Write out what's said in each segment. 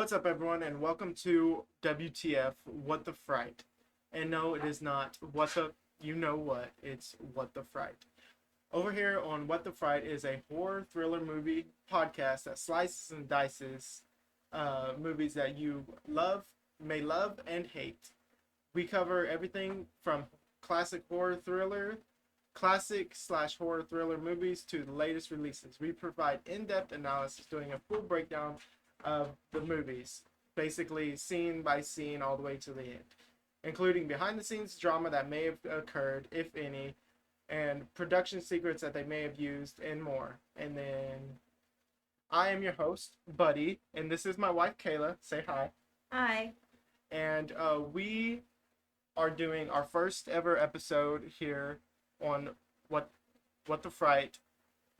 What's up, everyone, and welcome to WTF, What the Fright. And no, it is not what the, you know what, it's What the Fright. Over here on What the Fright is a horror thriller movie podcast that slices and dices movies that you may love, and hate. We cover everything from classic/horror thriller movies to the latest releases. We provide in-depth analysis, doing a full breakdown of the movies, basically scene by scene all the way to the end, including behind the scenes drama that may have occurred, if any, and production secrets that they may have used, and more. And then I am your host, Buddy, and this is my wife, Kayla. Say hi. Hi. And we are doing our first ever episode here on What the Fright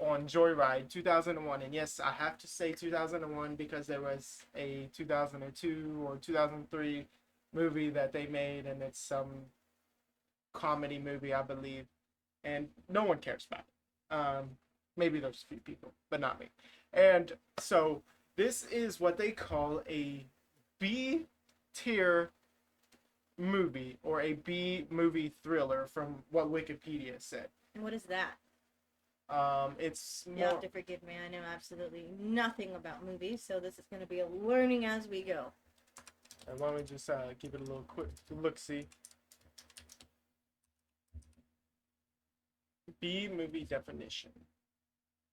on Joyride 2001. And yes, I have to say 2001 because there was a 2002 or 2003 movie that they made, and it's some comedy movie, I believe, and no one cares about it. Maybe there's a few people, but not me. And so this is what they call a B tier movie, or a B movie thriller, from what Wikipedia said. And what is that? It's more. You have to forgive me. I know absolutely nothing about movies, so this is going to be a learning as we go. And why don't we just give it a little quick look-see. B movie definition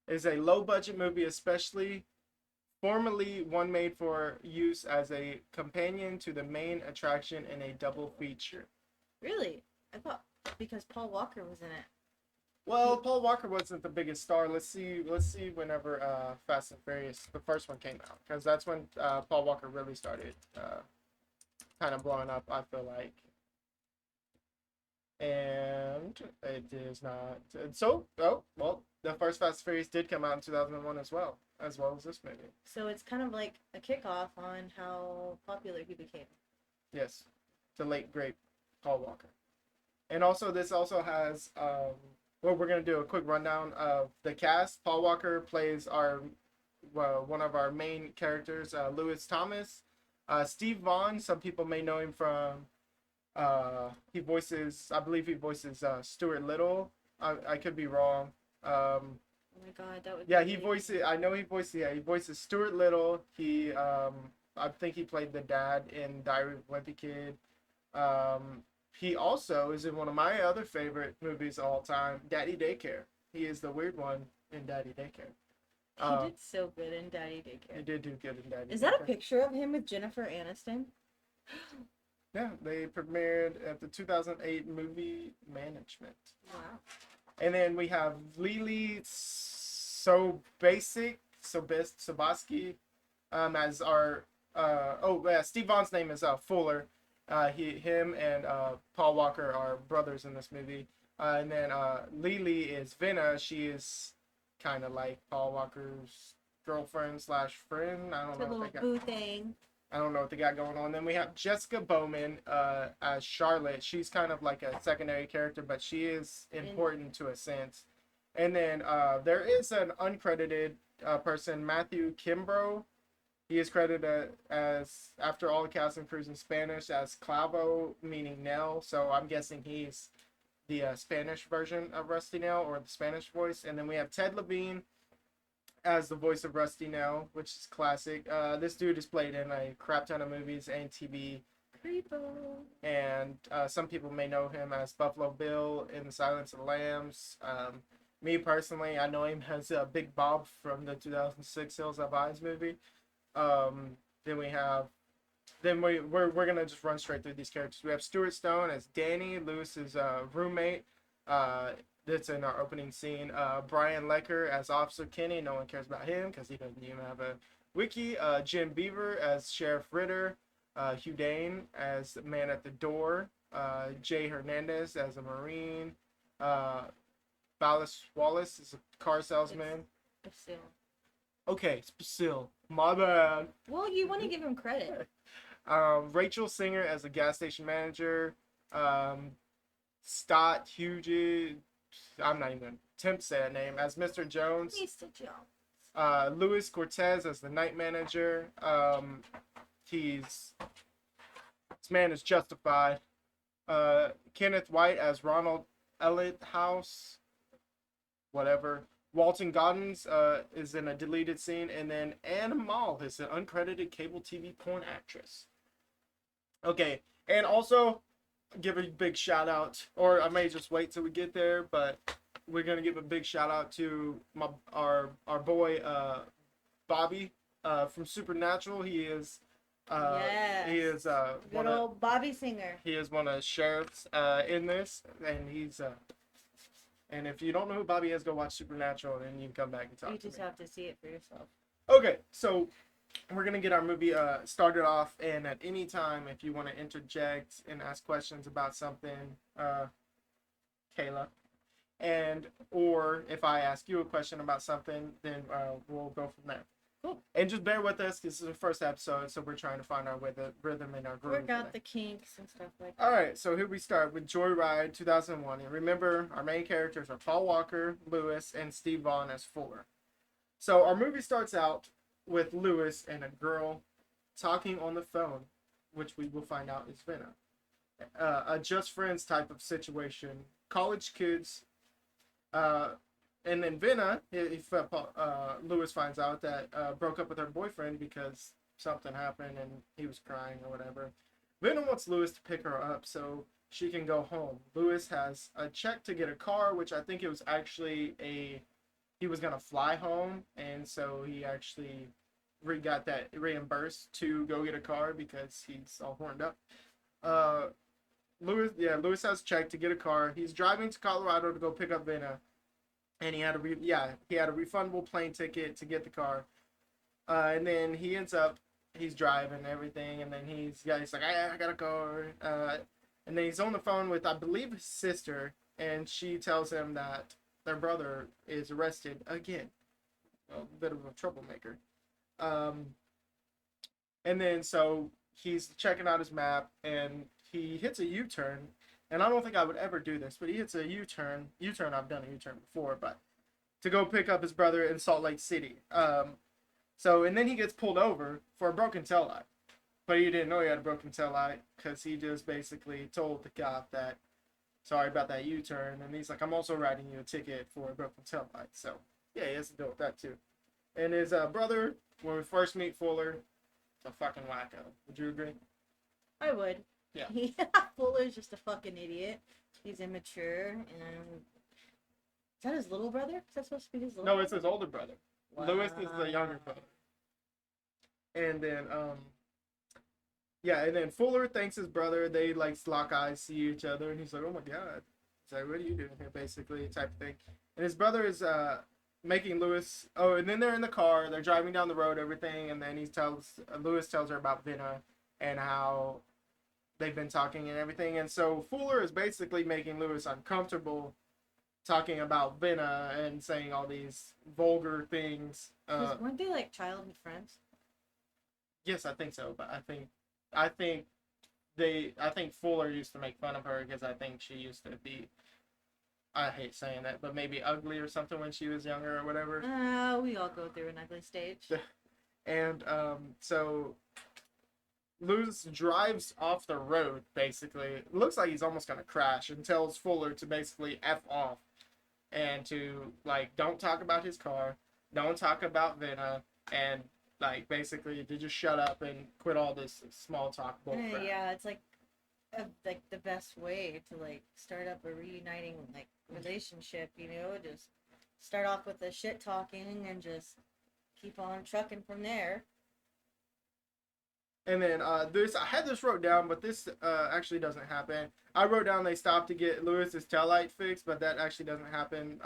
is a low-budget movie, especially formerly one made for use as a companion to the main attraction in a double feature. Really? I thought because Paul Walker was in it. Well, Paul Walker wasn't the biggest star. Let's see whenever Fast and Furious, the first one, came out, because that's when Paul Walker really started kind of blowing up, I feel like. And it is not. The first Fast and Furious did come out in 2001 as well as this movie. So it's kind of like a kickoff on how popular he became. Yes, the late great Paul Walker. And also, this also has we're going to do a quick rundown of the cast. Paul Walker plays one of our main characters, Lewis Thomas. Steve Vaughn, some people may know him from, I believe he voices Stuart Little. I could be wrong. Oh my god, that would. Yeah, he voices Stuart Little. I think he played the dad in Diary of a Wimpy Kid. He also is in one of my other favorite movies of all time, Daddy Daycare. He is the weird one in Daddy Daycare. He did so good in Daddy Daycare. He did do good in Daddy Daycare. Is that a picture of him with Jennifer Aniston? Yeah, they premiered at the 2008 movie Management. Wow. And then we have Lily Sobosky as our Steve Vaughn's name is Fuller. Him and Paul Walker are brothers in this movie. And then Lily is Venna. She is kind of like Paul Walker's girlfriend/friend. I don't know. I don't know what they got going on. Then we have Jessica Bowman as Charlotte. She's kind of like a secondary character, but she is important to a sense. And then there is an uncredited person, Matthew Kimbrough. He is credited as, after all the cast and crews in Spanish, as Clavo, meaning Nell. So I'm guessing he's the Spanish version of Rusty Nail, or the Spanish voice. And then we have Ted Levine as the voice of Rusty Nail, which is classic. This dude is played in a crap ton of movies and TV. Creepo. And some people may know him as Buffalo Bill in The Silence of the Lambs. Me personally, I know him as Big Bob from the 2006 Hills Have Eyes movie. Then we're gonna just run straight through these characters. We have Stuart Stone as Danny, Lewis's roommate. That's in our opening scene. Brian Lecker as Officer Kenny. No one cares about him because he doesn't even have a wiki. Jim Beaver as Sheriff Ritter. Hugh Dane as the man at the door. Jay Hernandez as a Marine. Ballas Wallace is a car salesman. Okay, Spasil. My bad. Well, you want to give him credit. Rachel Singer as a gas station manager. Stott Hughes. I'm not even going to attempt to say that name. As Mr. Jones. Mr. Jones. Luis Cortez as the night manager. this man is justified. Kenneth White as Ronald Elliott House, whatever. Walton Goggins is in a deleted scene, and then Anne Mall is an uncredited cable TV porn actress. Okay, and also give a big shout out, or I may just wait till we get there, but we're gonna give a big shout out to our boy Bobby from Supernatural. Yes. He is Good old Bobby Singer. he is one of the sheriffs in this, and he's and if you don't know who Bobby is, go watch Supernatural, and you can come back and talk. You just have to see it for yourself. Okay, so we're gonna get our movie started off, and at any time, if you want to interject and ask questions about something, Kayla, and or if I ask you a question about something, then we'll go from there. Cool. And just bear with us. This is the first episode, so we're trying to find our rhythm and our groove. Work out the kinks and stuff like that. All right, so here we start with Joyride 2001. And remember, our main characters are Paul Walker, Lewis, and Steve Vaughn as Fuller. So our movie starts out with Lewis and a girl talking on the phone, which we will find out is Venna. A just friends type of situation. College kids. And then Venna, Lewis finds out that broke up with her boyfriend because something happened and he was crying or whatever. Venna wants Lewis to pick her up so she can go home. Lewis has a check to get a car, which I think it was actually he was gonna fly home, and so he actually got that reimbursed to go get a car because he's all horned up. Lewis has a check to get a car. He's driving to Colorado to go pick up Venna. And he had a refundable plane ticket to get the car, and then he's driving and everything, and then he's like, I got a car, and then he's on the phone with, I believe, his sister, and she tells him that their brother is arrested again, a bit of a troublemaker, and then so he's checking out his map, and he hits a U-turn. And I don't think I would ever do this, but he hits a U-turn. I've done a U-turn before, but to go pick up his brother in Salt Lake City. And then he gets pulled over for a broken taillight. But he didn't know he had a broken taillight because he just basically told the cop that, sorry about that U-turn. And he's like, I'm also writing you a ticket for a broken taillight. So, yeah, he has to deal with that too. And his brother, when we first meet Fuller, it's a fucking wacko. Would you agree? I would. Yeah. Fuller's just a fucking idiot. He's immature, and is that his little brother? Is that supposed to be his little brother? No, it's his older brother. Wow. Lewis is the younger brother. And then, and then Fuller thanks his brother. They like lock eyes, see each other, and he's like, oh my god. He's like, what are you doing here, basically, type of thing. And his brother is making Lewis, and then they're in the car, they're driving down the road, everything, and then Lewis tells her about Venna and how they've been talking and everything, and so Fuller is basically making Lewis uncomfortable, talking about Venna and saying all these vulgar things. Weren't they like childhood friends? Yes, I think so, but I think Fuller used to make fun of her because I think she used to be, I hate saying that, but maybe ugly or something when she was younger or whatever. We all go through an ugly stage. And so Lewis drives off the road, basically. It looks like he's almost going to crash, and tells Fuller to basically F off. And to, like, don't talk about his car, don't talk about Venna, and, like, basically to just shut up and quit all this small talk bullcrap. Yeah, it's like the best way to, like, start up a reuniting, like, relationship, you know? Just start off with the shit talking and just keep on trucking from there. And then I had this wrote down, but this actually doesn't happen. I wrote down they stopped to get Lewis's taillight fixed, but that actually doesn't happen.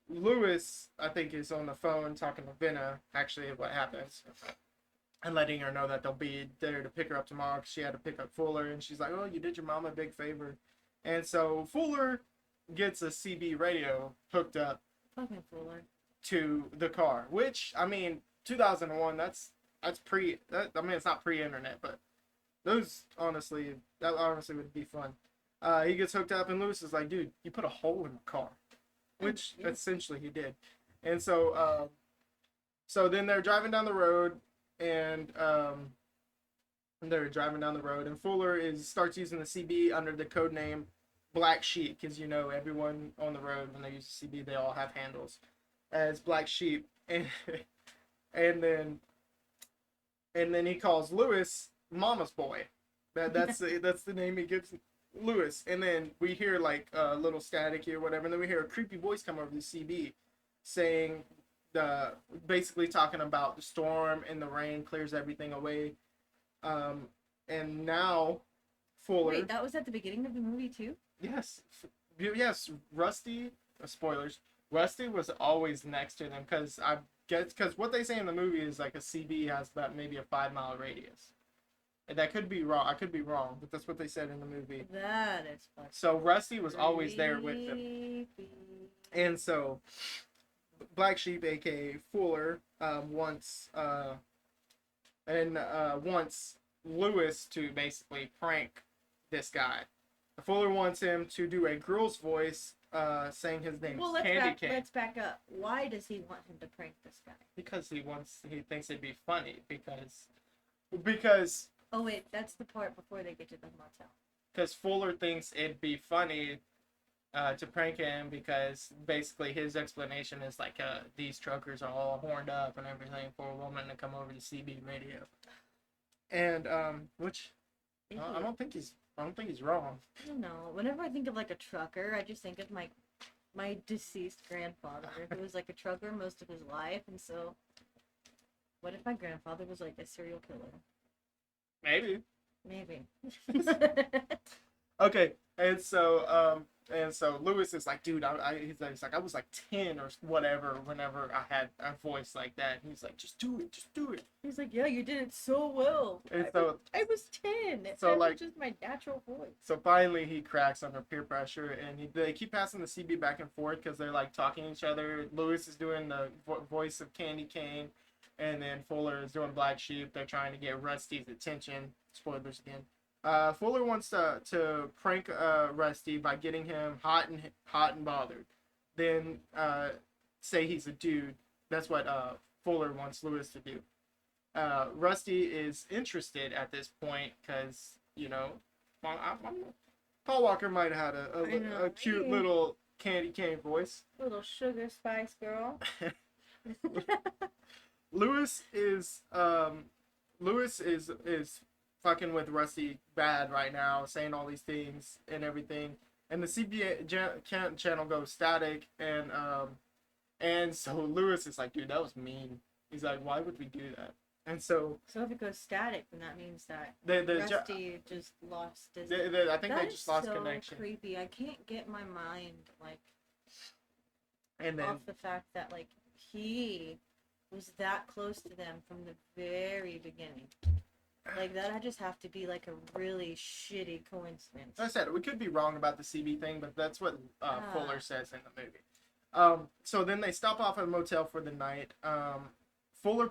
Lewis, I think, is on the phone talking to Venna, actually, what happens. And letting her know that they'll be there to pick her up tomorrow because she had to pick up Fuller. And she's like, oh, you did your mom a big favor. And so Fuller gets a CB radio hooked up. Fucking Fuller. To the car, which, I mean, 2001, that's it's not pre-internet, but that honestly would be fun. He gets hooked up, and Lewis is like, dude, you put a hole in the car, which essentially he did. And so then they're driving down the road, and they're driving down the road, and Fuller starts using the CB under the code name Black Sheep, because everyone on the road when they use the CB, they all have handles as Black Sheep, and then he calls Lewis Mama's Boy. That's the name he gives Lewis. And then we hear like a little static here, whatever, and then we hear a creepy voice come over the CB saying basically talking about the storm and the rain clears everything away. And now Fuller. Wait, that was at the beginning of the movie too? Yes. Yes, Rusty, spoilers. Rusty was always next to them because what they say in the movie is like a CB has about maybe a 5-mile radius. And that could be wrong. I could be wrong, but that's what they said in the movie. That is fucking So Rusty was always there with them. And so Black Sheep, aka Fuller, wants Lewis to basically prank this guy. Fuller wants him to do a girl's voice, saying his name is Candy Cane. Let's back up. Why does he want him to prank this guy? Because he thinks it'd be funny. Because. Oh wait, that's the part before they get to the motel. Because Fuller thinks it'd be funny to prank him, because basically his explanation is like these truckers are all horned up and everything for a woman to come over to CB radio. And which I don't think he's wrong. I don't know. Whenever I think of like a trucker, I just think of my deceased grandfather, who was like a trucker most of his life, and so what if my grandfather was like a serial killer? Maybe. Okay, and so Lewis is like, dude, he's like, I was like 10 or whatever whenever I had a voice like that. And he's like, just do it. He's like, yeah, you did it so well. And I was 10. So that like, was just my natural voice. So finally he cracks under peer pressure, and they keep passing the CB back and forth because they're like talking to each other. Lewis is doing the voice of Candy Cane, and then Fuller is doing Black Sheep. They're trying to get Rusty's attention. Spoilers again. Fuller wants to prank Rusty by getting him hot and bothered. Then say he's a dude. That's what Fuller wants Lewis to do. Rusty is interested at this point because, Paul Walker might have had a cute little Candy Cane voice. Little sugar spice girl. Lewis is fucking with Rusty bad right now, saying all these things and everything, and the CB channel goes static, and so Lewis is like, dude, that was mean. He's like, why would we do that? And so if it goes static, then that means that Rusty just lost his. I think they just lost connection. That's so creepy. I can't get my mind and then off the fact that he was that close to them from the very beginning. That just have to be a really shitty coincidence. As I said, we could be wrong about the CB thing, but that's what Fuller says in the movie. So then they stop off at a motel for the night. Fuller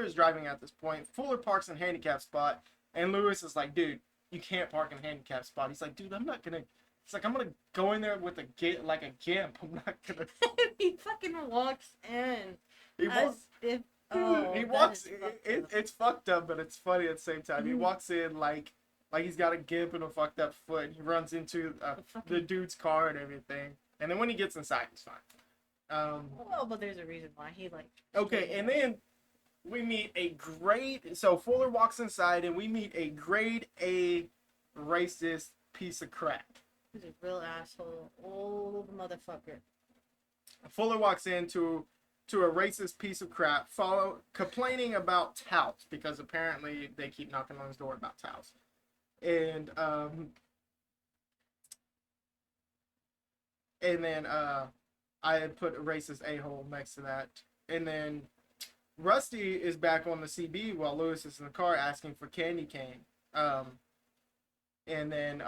is driving at this point. Fuller parks in a handicap spot, and Lewis is like, dude, you can't park in a handicap spot. He's like, dude, I'm not gonna. It's like, I'm gonna go in there with a gimp. I'm not gonna. He fucking walks in. He walks. It's fucked up, but it's funny at the same time. He walks in like he's got a gimp and a fucked up foot. And he runs into the dude's car and everything. And then when he gets inside, he's fine. But there's a reason why he Okay, and then we meet a grade. So Fuller walks inside, and we meet a grade A racist piece of crap. He's a real asshole, old motherfucker. Fuller walks into a racist piece of crap, complaining about towels, because apparently they keep knocking on his door about towels. And then I had put a racist a-hole next to that. And then Rusty is back on the CB while Lewis is in the car asking for Candy Cane. And then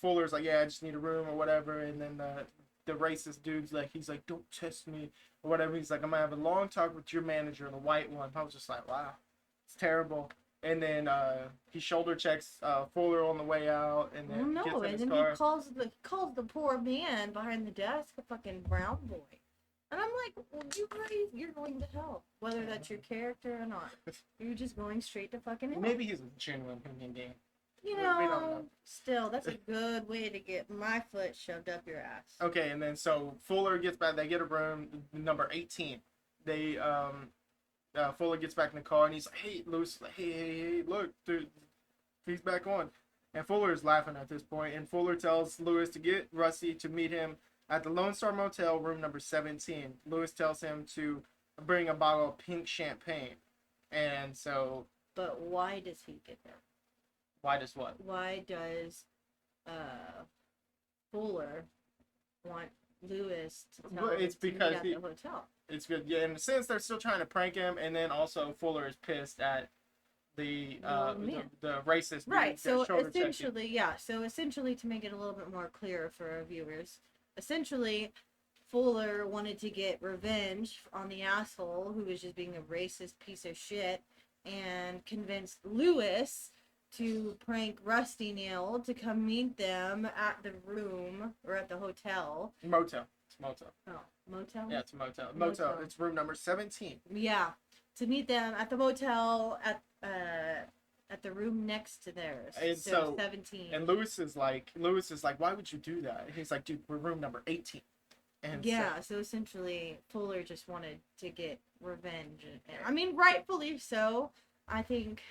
Fuller's like, yeah, I just need a room or whatever. And then the racist dude's like, he's like, don't test me or whatever. He's like, I'm gonna have a long talk with your manager, the white one. I was just like, wow, it's terrible. And then he shoulder checks Fuller on the way out, and then gets in his car. He calls the poor man behind the desk a fucking brown boy. And I'm like, well, you're going to hell, whether that's your character or not. You're just going straight to fucking hell. Maybe he's a genuine human being. You We don't know, know. still, that's a good way to get my foot shoved up your ass. Okay, and then so Fuller gets back. They get a room number 18. They Fuller gets back in the car and he's like, "Hey, Lewis, like, hey, look, dude, he's back on." And Fuller is laughing at this point, and Fuller tells Lewis to get Rusty to meet him at the Lone Star Motel, room number 17. Lewis tells him to bring a bottle of pink champagne, and so. But why does he get there? Why does what? Why does Fuller want Lewis to tell him It's to meet because at the hotel? It's good, yeah. And since they're still trying to prank him, and then also Fuller is pissed at the racist dude right. that So shoulder checked him. essentially, yeah. So essentially, to make it a little bit more clear for our viewers, essentially, Fuller wanted to get revenge on the asshole who was just being a racist piece of shit, and convinced Lewis to prank Rusty Nail to come meet them at the room or at the hotel. Motel. It's motel. Oh, motel? Yeah, it's a motel. Motel. It's room number 17. Yeah. To meet them at the motel at the room next to theirs. And so 17. And Lewis is like, why would you do that? And he's like, dude, we're room number 18. And yeah, so essentially Fuller just wanted to get revenge. And, I mean, rightfully so. I think,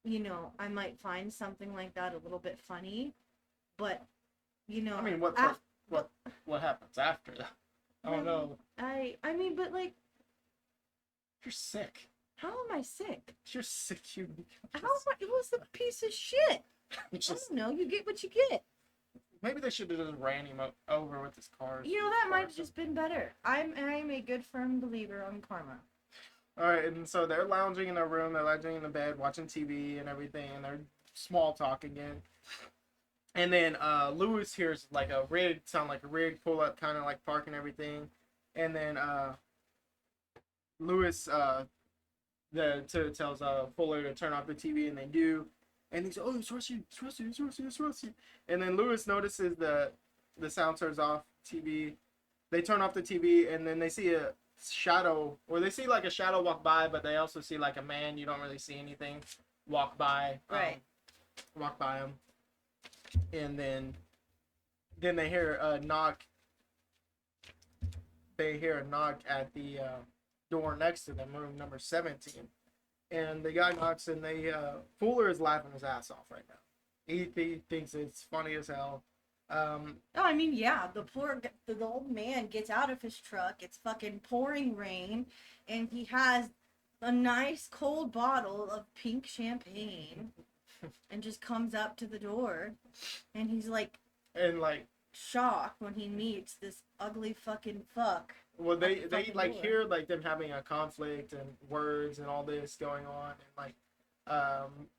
you know, I might find something like that a little bit funny, but, you know, I mean, what happens after that? I don't know. I mean, but like, You're sick. how am I sick? You're sick, you. How am I? It was a piece of shit. I don't know. You get what you get. Maybe they should have just ran him over with his car. You know, that might have just been better. I'm a good firm believer on karma. All right, and so they're lounging in their room, they're lounging in the bed, watching TV and everything, and they're small talk again. And then Lewis hears like a rig, sound like a rig pull up, kind of like parking everything. And then Lewis tells Fuller to turn off the TV, and they do. And he's, oh, it's Rusty. And then Lewis notices the sound turns off, TV. They turn off the TV, and then they see a shadow, or they see like a shadow walk by, but they also see like a man, you don't really see anything, walk by. Right. Walk by him. And then they hear a knock. They hear a knock at the door next to them, room number 17. And the guy knocks, and Fuller is laughing his ass off right now. He thinks it's funny as hell. Oh, I mean, yeah, the old man gets out of his truck. It's fucking pouring rain, and he has a nice cold bottle of pink champagne, and just comes up to the door, and he's like, shocked when he meets this ugly fucking fuck. Well, they like hear like them having a conflict and words and all this going on, and like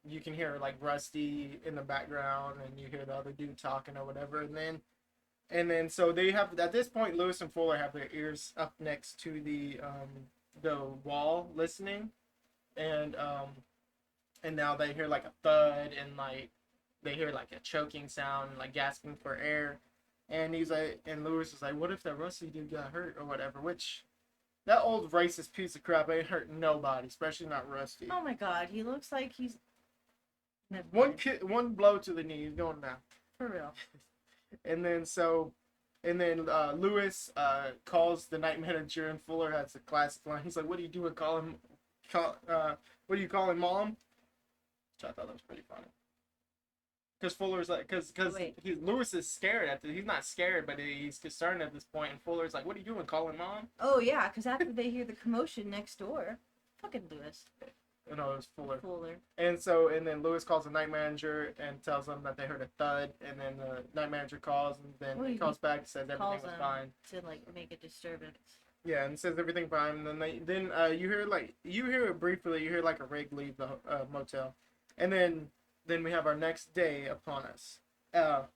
you can hear like Rusty in the background, and you hear the other dude talking or whatever, and then so they have, at this point, Lewis and Fuller have their ears up next to the wall listening, and now they hear like a thud, and like they hear like a choking sound, like gasping for air. And he's like, and Lewis is like, what if that Rusty dude got hurt or whatever? Which, that old racist piece of crap ain't hurt nobody, especially not Rusty. Oh my god, he looks like he's... One blow to the knee, he's going down. For real. And then Lewis calls the night manager, and Fuller has a classic line. He's like, what do you do? What do you call him, Mom? Which I thought that was pretty funny. Because Fuller's like, because Lewis is scared at this. He's not scared, but he's concerned at this point. And Fuller's like, "What are you doing, calling Mom?" Oh yeah, because after they hear the commotion next door, fucking Lewis. No, it was Fuller. Fuller. And then Lewis calls the night manager and tells them that they heard a thud. And then the night manager calls, and then he calls back and says everything was fine. To like make a disturbance. Yeah, and says everything fine. And then you hear it briefly. You hear like a rig leave the motel, and then we have our next day upon us. And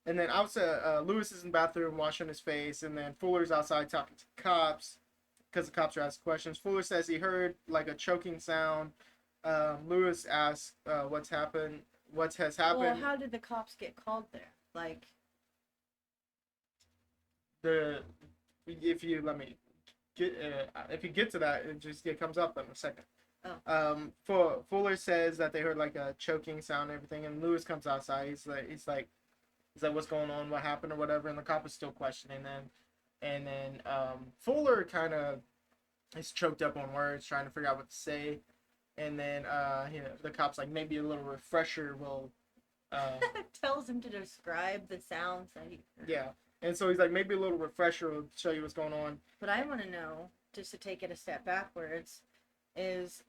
then outside, Lewis is in the bathroom washing his face, and then Fuller's outside talking to the cops because the cops are asking questions. Fuller says he heard like a choking sound. Lewis asks what has happened. Well, how did the cops get called there? Like, if you let me get if you get to that, it comes up in a second. Oh. Fuller says that they heard like a choking sound and everything, and Lewis comes outside. He's like, what's going on? What happened or whatever? And the cop is still questioning them. And then Fuller kind of is choked up on words, trying to figure out what to say. And then the cop's like, maybe a little refresher will. Tells him to describe the sounds that he heard. Yeah. And so he's like, maybe a little refresher will show you what's going on. But I want to know, just to take it a step backwards, is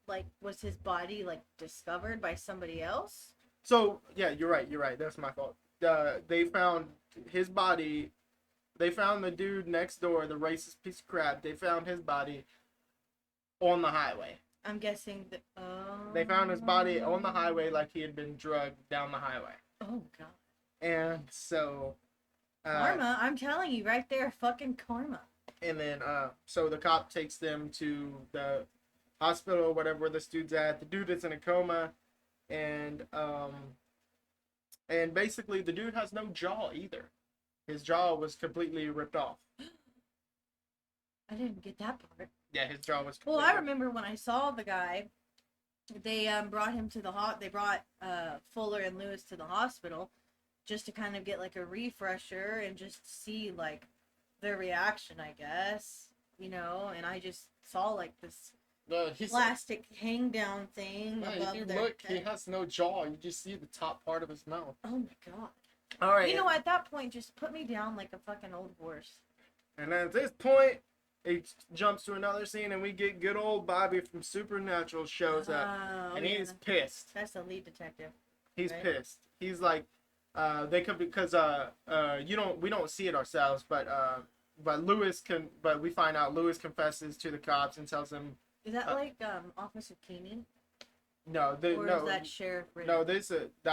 like, was his body like discovered by somebody else? So yeah, you're right. That's my fault. They found his body. They found the dude next door, the racist piece of crap. They found his body on the highway. I'm guessing that. They found his body on the highway like he had been drugged down the highway. Oh god. And so. Karma, I'm telling you, right there, fucking karma. And then, so the cop takes them to the hospital or whatever where this dude's at. The dude is in a coma, and basically the dude has no jaw either. His jaw was completely ripped off. I didn't get that part. Yeah, his jaw was. Well, I remember when I saw the guy, they brought him to the They brought Fuller and Lewis to the hospital, just to kind of get like a refresher and just see like their reaction, I guess, and I just saw like this plastic hang down thing above if you their look, head. he has no jaw. You just see the top part of his mouth. Oh my god. All right. At that point, just put me down like a fucking old horse. And then at this point, it jumps to another scene, and we get good old Bobby from Supernatural shows up, and he's pissed. That's the lead detective. He's right? pissed. He's like, they could, because we don't see it ourselves, but we find out Lewis confesses to the cops and tells them. Is that like Officer Keenan? No, or is that Sheriff Riddick? No,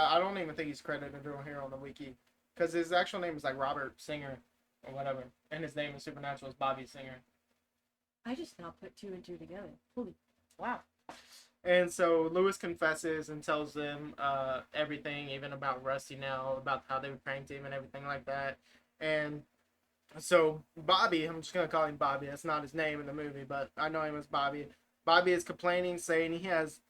I don't even think he's credited here on the wiki, because his actual name is like Robert Singer or whatever, and his name in Supernatural is Bobby Singer. I just now put 2 and 2 together. Holy, wow. And so Lewis confesses and tells them everything, even about Rusty now, about how they pranked him and everything like that. And so Bobby, I'm just going to call him Bobby. That's not his name in the movie, but I know him as Bobby. Bobby is complaining, saying he has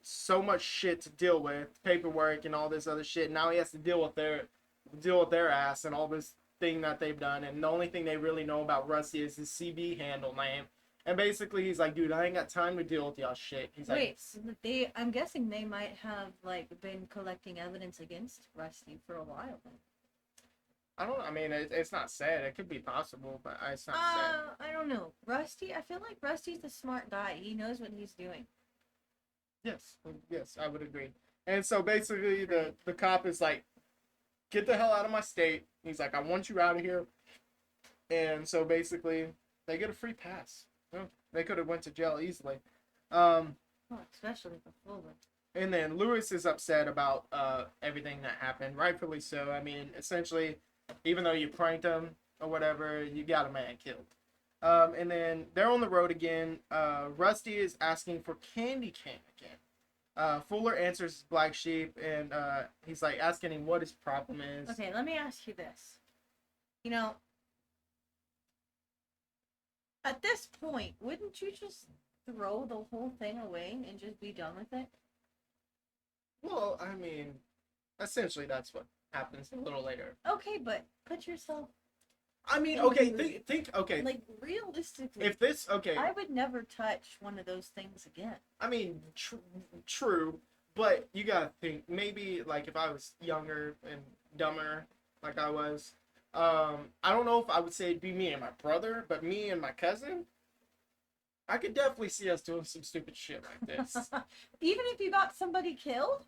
so much shit to deal with, paperwork and all this other shit. Now he has to deal with their ass and all this thing that they've done. And the only thing they really know about Rusty is his CB handle name. And basically, he's like, dude, I ain't got time to deal with y'all shit. He's Wait, like, so I'm guessing they might have, like, been collecting evidence against Rusty for a while then. It's not said. It could be possible, but it's not said. I don't know. Rusty, I feel like Rusty's a smart guy. He knows what he's doing. Yes, I would agree. And so basically, the cop is like, get the hell out of my state. He's like, I want you out of here. And so basically, they get a free pass. They could have went to jail easily. Especially for Fuller. And then Lewis is upset about everything that happened, rightfully so. I mean, essentially, even though you pranked him or whatever, you got a man killed. And then they're on the road again. Rusty is asking for candy cane again. Fuller answers his black sheep, and he's like asking him what his problem is. Okay, let me ask you this. At this point, wouldn't you just throw the whole thing away and just be done with it? Well, I mean, essentially that's what happens a little later. Okay, but put yourself... okay, think, okay. Like, realistically, if this, okay. I would never touch one of those things again. I mean, true, but you gotta think, maybe, like, if I was younger and dumber, like I was, I don't know if I would say it'd be me and my brother, but me and my cousin, I could definitely see us doing some stupid shit like this. Even if you got somebody killed?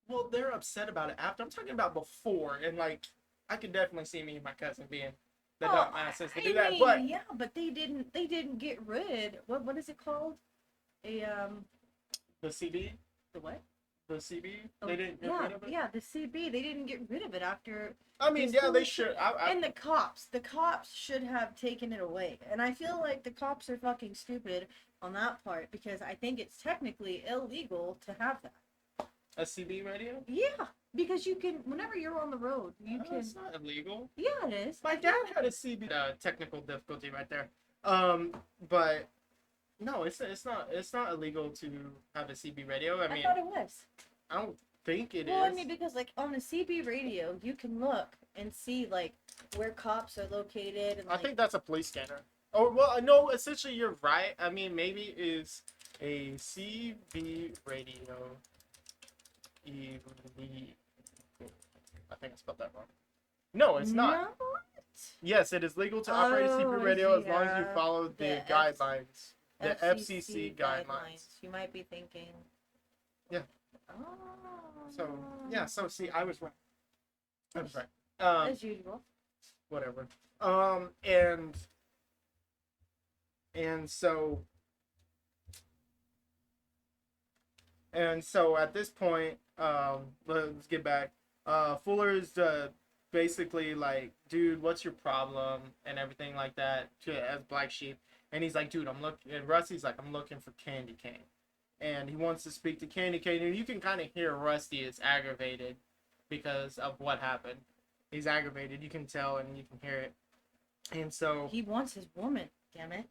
Well, they're upset about it after. I'm talking about before, and, like, I could definitely see me and my cousin being the dumbasses to do that, but... Yeah, but they didn't get rid... What is it called? The CB? The what? The CB? They didn't get rid of it? Yeah, the CB. They didn't get rid of it after... I mean, yeah, they should. And the cops should have taken it away. And I feel like the cops are fucking stupid on that part, because I think it's technically illegal to have that. A CB radio? Yeah. Because you can, whenever you're on the road, you No, can. it's not illegal. Yeah, it is. My dad had a CB. Technical difficulty right there. But no, it's not illegal to have a CB radio. I I mean, thought it was. I don't think it Well, is. I mean, because like on a CB radio, you can look and see like where cops are located, and I like, think that's a police scanner. Oh well, no. Essentially, you're right. I mean, maybe is a CB radio illegal? I think I spelled that wrong. No, it's not. No. Yes, it is legal to operate a CB Oh, radio as long as you yeah. follow the The guidelines, the FCC FCC guidelines. You might be thinking. Yeah. Oh. So yeah, so see, I was right. I was right. As usual. Whatever. And so at this point, let's get back. Fuller's basically like, dude, what's your problem and everything like that as Black Sheep, and he's like, dude, I'm looking. And Rusty's like, I'm looking for Candy Cane, and he wants to speak to Candy Cane, and you can kind of hear Rusty is aggravated because of what happened. He's aggravated. You can tell, and you can hear it. And so He wants his woman. Damn it.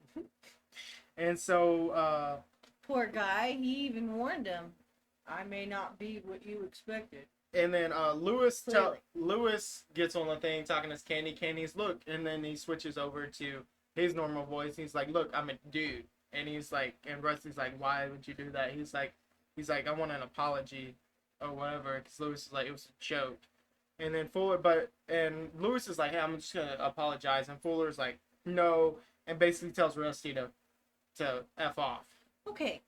and so Poor guy. He even warned him. I may not be what you expected. and then Lewis Clearly. Lewis gets on the thing talking to Candy. Candy's look, and then he switches over to his normal voice. He's like, look, I'm a dude, and he's like, and Rusty's like, why would you do that? He's like, I want an apology or whatever, because Lewis is like, it was a joke. And then and Lewis is like, hey, I'm just gonna apologize, and Fuller's like, no, and basically tells Rusty to F off. Okay.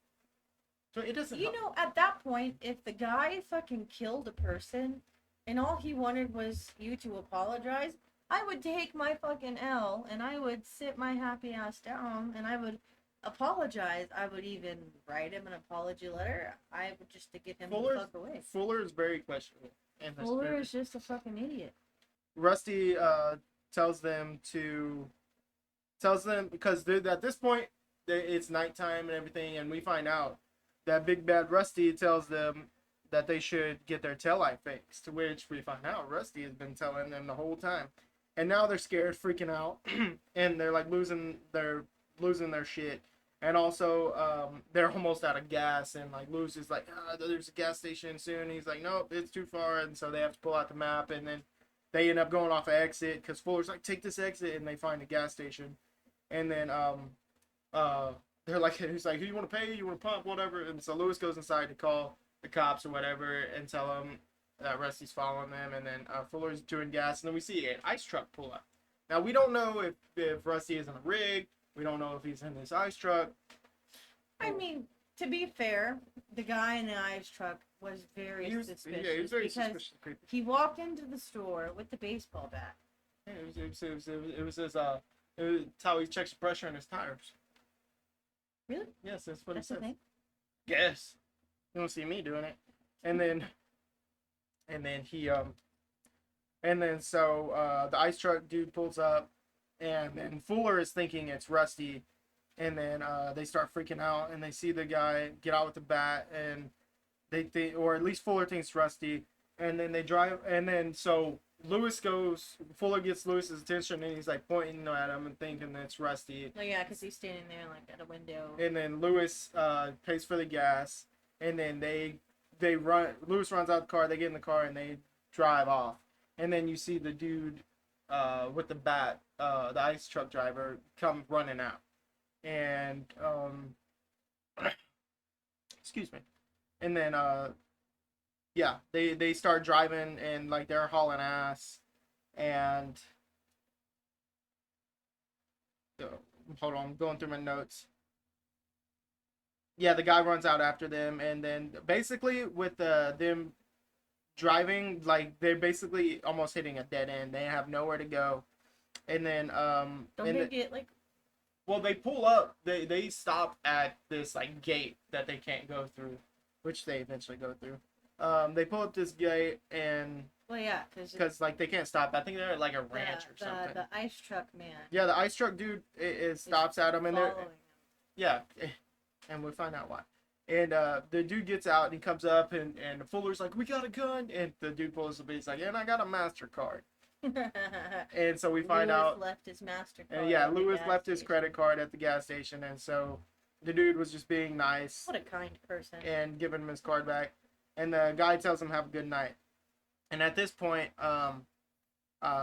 So it doesn't. You know, at that point, if the guy fucking killed a person and all he wanted was you to apologize, I would take my fucking L and I would sit my happy ass down and I would apologize. I would even write him an apology letter. I would just to get him the fuck away. Fuller is very questionable. In this Fuller movie. is just a fucking idiot. Rusty tells them because at this point it's nighttime and everything, and we find out that Big Bad Rusty tells them that they should get their taillight fixed, to which we find out Rusty has been telling them the whole time. And now they're scared, freaking out, and they're like losing their shit. And also, they're almost out of gas, and like Lewis is like, there's a gas station soon. And he's like, nope, it's too far, and so they have to pull out the map, and then they end up going off an exit because Fuller's like, take this exit, and they find a gas station, and then they're like, he's like, who you want to pay? You want to pump, whatever. And so Lewis goes inside to call the cops or whatever and tell them that Rusty's following them, and then Fuller's doing gas, and then we see an ice truck pull up. Now we don't know if Rusty is in a rig. We don't know if he's in this ice truck. I mean, to be fair, the guy in the ice truck was very suspicious. Yeah, he was very because suspicious. Creepy. he walked into the store with the baseball bat. Yeah, it's how he checks the pressure in his tires. Really? Yes, that's what That's it the says. thing? Yes. You don't see me doing it. And then the ice truck dude pulls up, and then Fuller is thinking it's Rusty, and then they start freaking out, and they see the guy get out with the bat, and they think, or at least Fuller thinks Rusty, and then they drive, and then so Fuller gets Lewis's attention, and he's like pointing at him and thinking that it's Rusty. Oh yeah, because he's standing there like at a window. And then Lewis pays for the gas, and then they run. Lewis runs out the car. They get in the car and they drive off. And then you see the dude with the bat, the ice truck driver, come running out. And excuse me. And then yeah, they start driving and like they're hauling ass. And hold on, I'm going through my notes. Yeah, the guy runs out after them, and then basically with them driving, like they're basically almost hitting a dead end. They have nowhere to go, and then Don't they get like? well, they pull up. They stop at this like gate that they can't go through, which they eventually go through. They pull up this gate and Well, yeah, because like they can't stop. I think they're at like a ranch or something. The ice truck man. Yeah, the ice truck dude it stops at them, and they're following him. yeah, and we find out why. And the dude gets out and he comes up and Fuller's like, we got a gun. And the dude pulls the beat. He's like, and I got a MasterCard. And so we find Lewis out. left his MasterCard. And yeah, at the Lewis gas left his station. credit card at the gas station. And so the dude was just being nice What a kind person. and giving him his card back. And the guy tells him, have a good night. And at this point,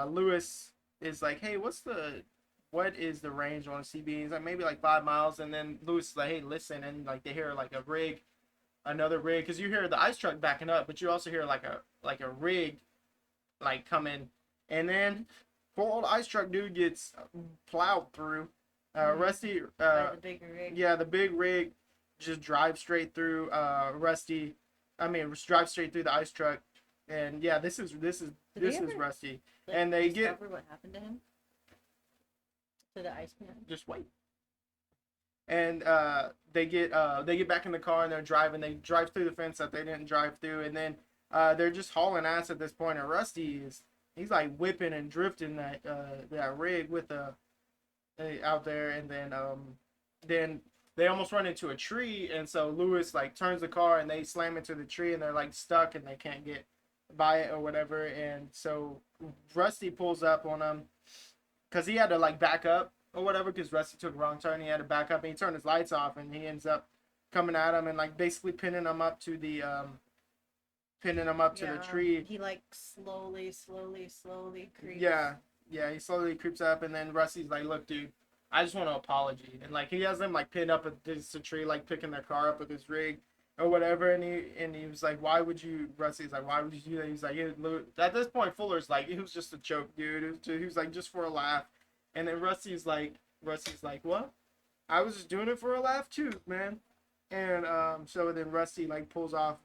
Lewis is like, hey, what is the range on a CB? He's like, maybe like 5 miles. And then Lewis is like, hey, listen. And like they hear like a rig, another rig, because you hear the ice truck backing up, but you also hear like a rig like coming. And then poor old ice truck dude gets plowed through. Rusty, By the big rig. yeah, the big rig just drives straight through Rusty. I mean, drives straight through the ice truck. And yeah, this is Rusty. Like, And they discover what happened to him? To the Iceman? just wait. And they get back in the car and they're driving. They drive through the fence that they didn't drive through, and then they're just hauling ass at this point. And he's like whipping and drifting that rig with out there, and then they almost run into a tree, and so Lewis like turns the car and they slam into the tree and they're like stuck and they can't get by it or whatever. And so Rusty pulls up on them because he had to like back up or whatever because Rusty took a wrong turn. He had to back up and he turned his lights off and he ends up coming at him and like basically pinning him up to the tree. He like slowly creeps. Yeah, he slowly creeps up and then Rusty's like, look, dude, I just want an apology. And like he has them like pinned up against a tree, like picking their car up with his rig or whatever. And he was like, Rusty's like, why would you do that? He's like, at this point, Fuller's like, it was just a joke, dude. He was like, just for a laugh. And then Rusty's like, what? I was just doing it for a laugh too, man. And so then Rusty like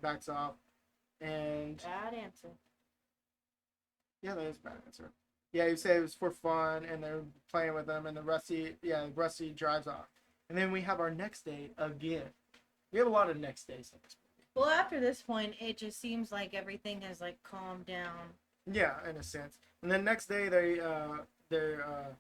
backs off, and Bad answer. yeah, that is a bad answer. Yeah, he said it was for fun, and they're playing with them, and then Rusty drives off, and then we have our next day again. We have a lot of next days in this movie. Well, after this point, it just seems like everything has like calmed down. Yeah, in a sense. And then next day they're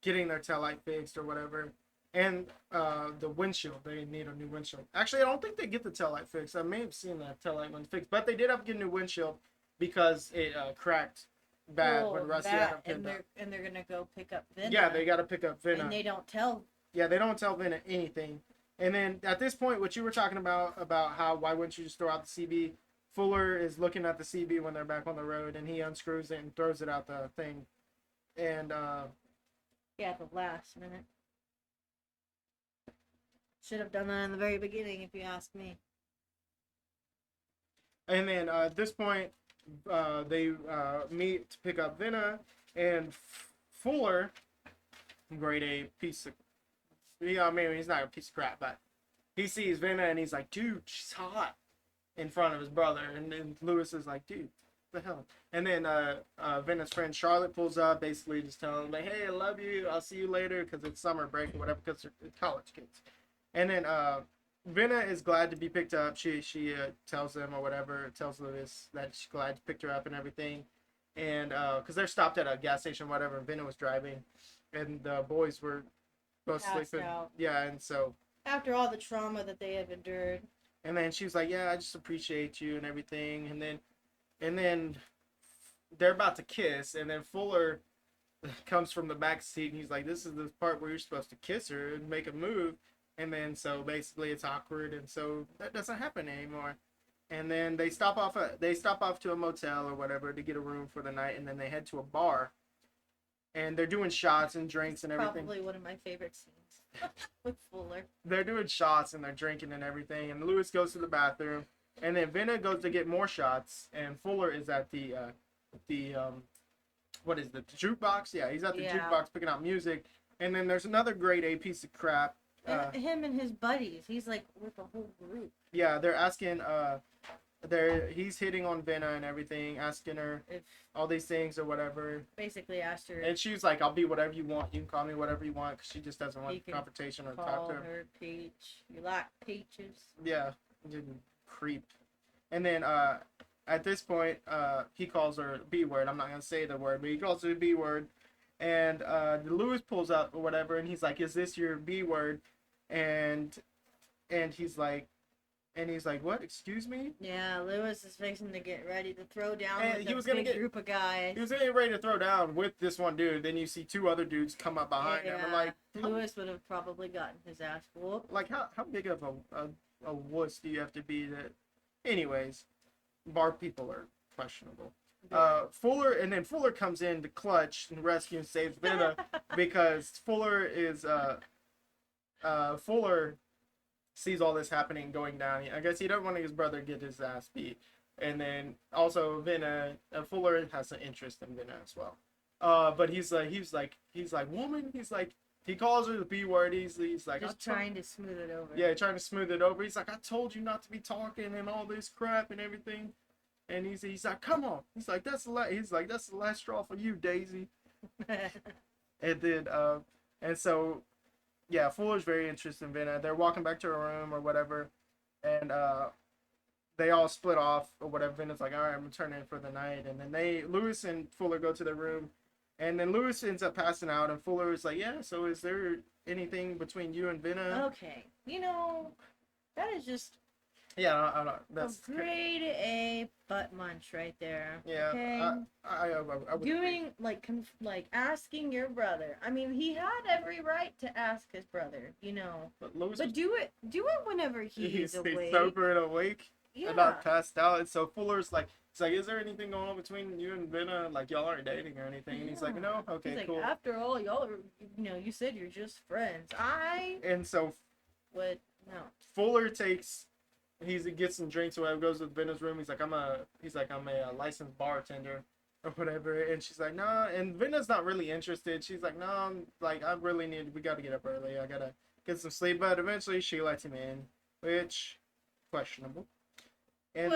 getting their taillight fixed or whatever. And the windshield, they need a new windshield. Actually, I don't think they get the taillight fixed. I may have seen the taillight one fixed, but they did have to get a new windshield because it cracked bad when Rusty had them pinned up. And they're gonna go pick up Vinna. Yeah, they got to pick up Vinna. And they don't tell. Yeah, they don't tell Vinna anything. And then at this point, what you were talking about why wouldn't you just throw out the CB? Fuller is looking at the CB when they're back on the road, and he unscrews it and throws it out the thing. And yeah, at the last minute. Should have done that in the very beginning, if you ask me. And then at this point, they meet to pick up Vinna, and Fuller, grade A piece of, I mean, he's not a piece of crap, but he sees Vinna and he's like, dude, she's hot, in front of his brother. And then Lewis is like, dude, what the hell? And then Vinna's friend Charlotte pulls up, basically just telling him, like, hey, I love you, I'll see you later, because it's summer break or whatever, because they're college kids. And then Vinna is glad to be picked up. She tells him or whatever, tells Lewis that she's glad to pick her up and everything. And because they're stopped at a gas station or whatever, and Vinna was driving, and the boys were both sleeping. Out. Yeah, and so after all the trauma that they have endured. And then she was like, yeah, I just appreciate you and everything. And then they're about to kiss, and then Fuller comes from the back seat and he's like, this is the part where you're supposed to kiss her and make a move. And then so basically it's awkward, and so that doesn't happen anymore. And then they stop off to a motel or whatever to get a room for the night, and then they head to a bar. And they're doing shots and drinks and everything. Probably one of my favorite scenes with Fuller. They're doing shots and they're drinking and everything, and Lewis goes to the bathroom, and then Vinna goes to get more shots, and Fuller is at the what is it, the jukebox? Yeah, he's at the jukebox picking out music. And then there's another grade A piece of crap. Him and his buddies. He's like with a whole group. Yeah, they're asking. He's hitting on Vinna and everything, asking her if all these things or whatever. Basically asked her. And she's like, "I'll be whatever you want. You can call me whatever you want," because she just doesn't want confrontation or talk to him. Her Peach. You like peaches? Yeah, didn't creep. And then at this point, he calls her B word. I'm not gonna say the word, but he calls her B word. And Lewis pulls up or whatever, and he's like, "Is this your B word?" And he's like, And he's like, what? Excuse me? Yeah, Lewis is fixing to get ready to throw down And with he a was gonna big get group of guys. he was getting ready to throw down with this one dude. Then you see two other dudes come up behind him. I'm like, Lewis would have probably gotten his ass whooped. like how big of a wuss do you have to be that? Anyways, bar people are questionable. Fuller comes in to clutch and rescue and saves Benna because Fuller sees all this happening going down. I guess he doesn't want his brother to get his ass beat. And then also Venna, Fuller has an interest in Venna as well. But he's like, woman. He's like, he calls her the B word. He's like, just trying to smooth it over. Yeah, trying to smooth it over. He's like, I told you not to be talking and all this crap and everything. And he's like, come on. He's like, that's the last straw for you, Daisy. And then and so yeah, Fuller's very interested in Venna. They're walking back to her room or whatever, and they all split off or whatever. Venna's like, all right, I'm returning for the night, and then Lewis and Fuller go to their room, and then Lewis ends up passing out, and Fuller is like, yeah, so is there anything between you and Venna? Okay, that is just I don't. That's a grade A butt munch right there. Yeah, okay? I would doing agree. like asking your brother. I mean, he had every right to ask his brother, But do it whenever he's awake. He's sober and awake. Yeah. And not passed out. And so Fuller's like, it's like, is there anything going on between you and Venna? Like, y'all aren't dating or anything? Yeah. And he's like, no. Okay, he's like, cool. After all, y'all are, you said you're just friends. And so. What? No. Fuller he gets some drinks or whatever, goes to Venna's room. He's like, I'm a licensed bartender or whatever. And she's like, nah. And Venna's not really interested. She's like, no, we got to get up early. I got to get some sleep. But eventually she lets him in, which, questionable. And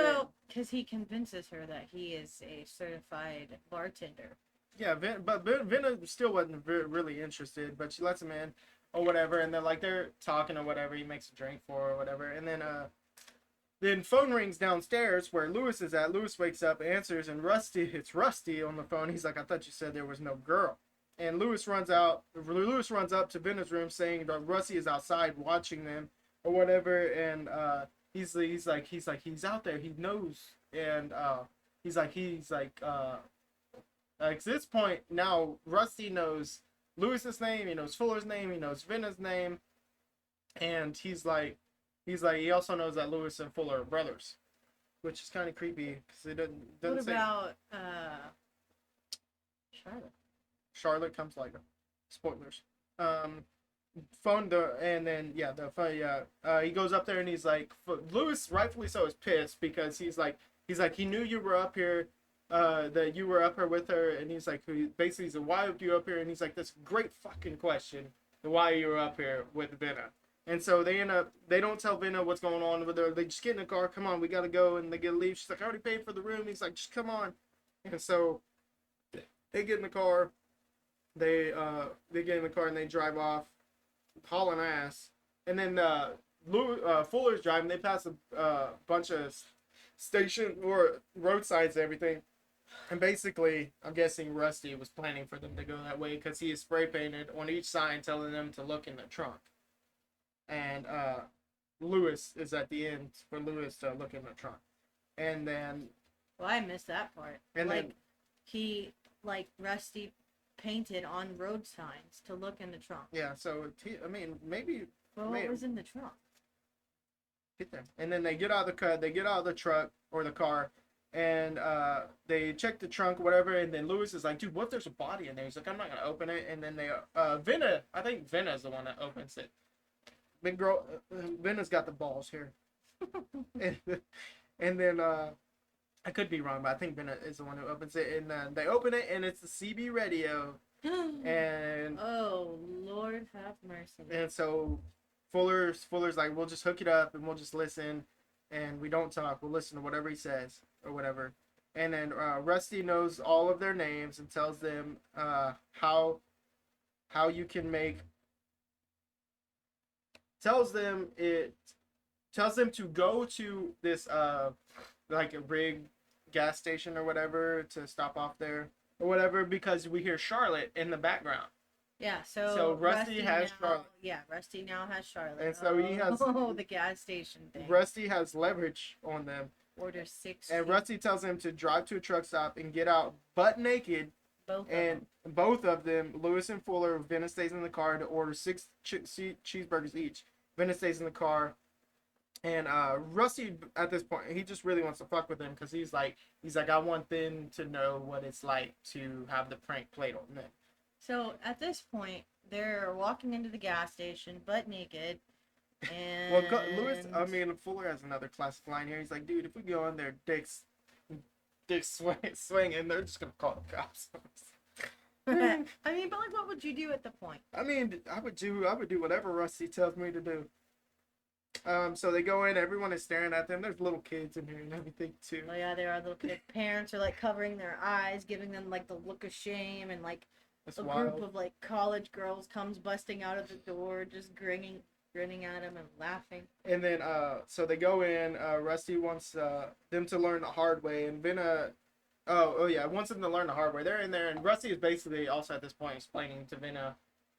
because he convinces her that he is a certified bartender. Yeah, but Venna still wasn't really interested, but she lets him in or whatever. And they're talking or whatever. He makes a drink for her or whatever. And then phone rings downstairs where Lewis is at. Lewis wakes up, answers, and it's Rusty on the phone. He's like, I thought you said there was no girl. And Lewis runs up to Venna's room saying that Rusty is outside watching them or whatever. And he's out there. He knows. And at this point now, Rusty knows Lewis's name. He knows Fuller's name. He knows Venna's name. And he also knows that Lewis and Fuller are brothers, which is kind of creepy because it doesn't what say. About Charlotte? Charlotte comes later. Spoilers. He goes up there and he's like, Lewis, rightfully so, is pissed because he's like he knew you were up here, that you were up here with her, and he's like, basically he's like, why are you up here? And he's like, that's a great fucking question, why you were up here with Venna. And so they don't tell Venna what's going on with her. They just get in the car. Come on, we got to go. And they get to leave. She's like, I already paid for the room. He's like, just come on. And so they get in the car. They get in the car and they drive off, hauling ass. And then Fuller's driving. They pass a bunch of station or roadsides and everything. And basically, I'm guessing Rusty was planning for them to go that way because he is spray painted on each sign telling them to look in the trunk. And Lewis is at the end for Lewis to look in the trunk. And then... Well, I missed that part. And Rusty painted on road signs to look in the trunk. Yeah, so, maybe... Well, what was in the trunk? Get there. And then they get out of the truck, or the car, and they check the trunk, whatever, and then Lewis is like, dude, what if there's a body in there? He's like, I'm not going to open it. And then I think Venna is the one that opens it. Big girl, Venna's got the balls here. and then, I could be wrong, but I think Venna is the one who opens it. And they open it, and it's the CB radio. And... Oh, Lord have mercy. And so Fuller's like, we'll just hook it up, and we'll just listen. And we don't talk. We'll listen to whatever he says, or whatever. And then Rusty knows all of their names and tells them how you can make... Tells them to go to this like a rig gas station or whatever to stop off there or whatever because we hear Charlotte in the background. Yeah, So so Rusty has now, Charlotte, yeah, Rusty now has Charlotte. and so he has Oh, the gas station thing. Rusty has leverage on them, Order six and feet, Rusty tells him to drive to a truck stop and get out butt naked. both of And them. both of them, Lewis and Fuller, Vena stays in the car to order six cheeseburgers each. Vena stays in the car, and Rusty at this point he just really wants to fuck with him because he's like I want them to know what it's like to have the prank played on them. So at this point, they're walking into the gas station, butt naked, Well, and Fuller has another classic line here. He's like, dude, if we go in there, dicks swinging, they're just gonna call the cops. I mean, but like, what would you do at the point? I mean, I would do whatever Rusty tells me to do. So they go in, everyone is staring at them. There's little kids in here and everything too. Oh yeah, there are little kids. Parents are like covering their eyes, giving them like the look of shame, and like That's a wild. group of like college girls comes busting out of the door, just grinning at them and laughing. And then so they go in. Rusty wants them to learn the hard way, and Vena. Oh yeah, wants them to learn the hard way. They're in there, and Rusty is basically also at this point explaining to Vena,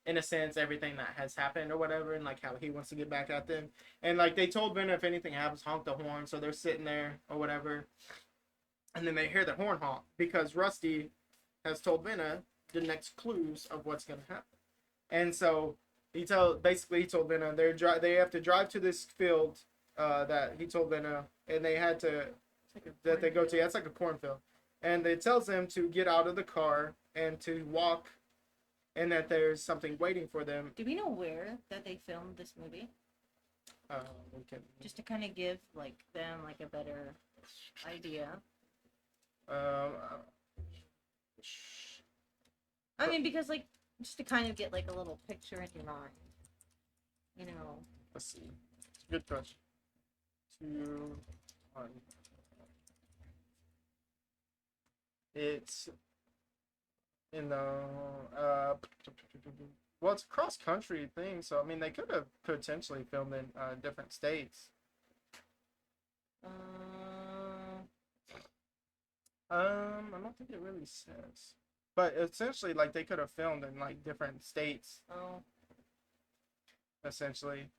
in a sense, everything that has happened or whatever, and like how he wants to get back at them. And like they told Vena if anything happens, honk the horn. So they're sitting there or whatever, and then they hear the horn honk because Rusty has told Vena the next clues of what's gonna happen. And so he told Vena they have to drive to this field that he told Vena, and they had to that they go to. Yeah, it's like a cornfield, and it tells them to get out of the car and to walk, and that there's something waiting for them. Do we know where that they filmed this movie? We can. Just to kind of give like them like a better idea. I mean, because like just to kind of get like a little picture in your mind, you know. Let's see. It's a good question. 2, 1. It's in the well, it's a cross country thing, so I mean they could have potentially filmed in different states. I don't think it really says, but essentially like they could have filmed in like different states. Oh. Essentially,